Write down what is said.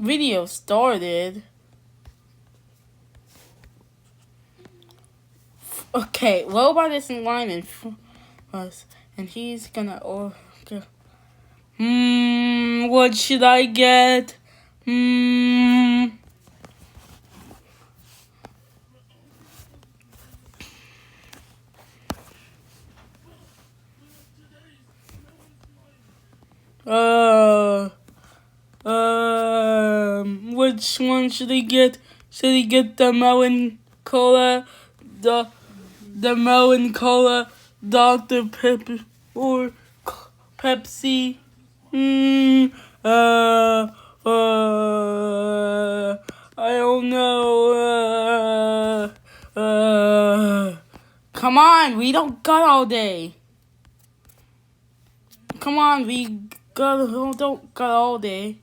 video started. Okay, Robot is in line and us, and he's gonna order. What should I get? Which one should he get? Should he get the melon cola, the melon cola, Dr. Pepper, or Pepsi? I don't know. Come on, we don't got all day. Come on, we don't got all day.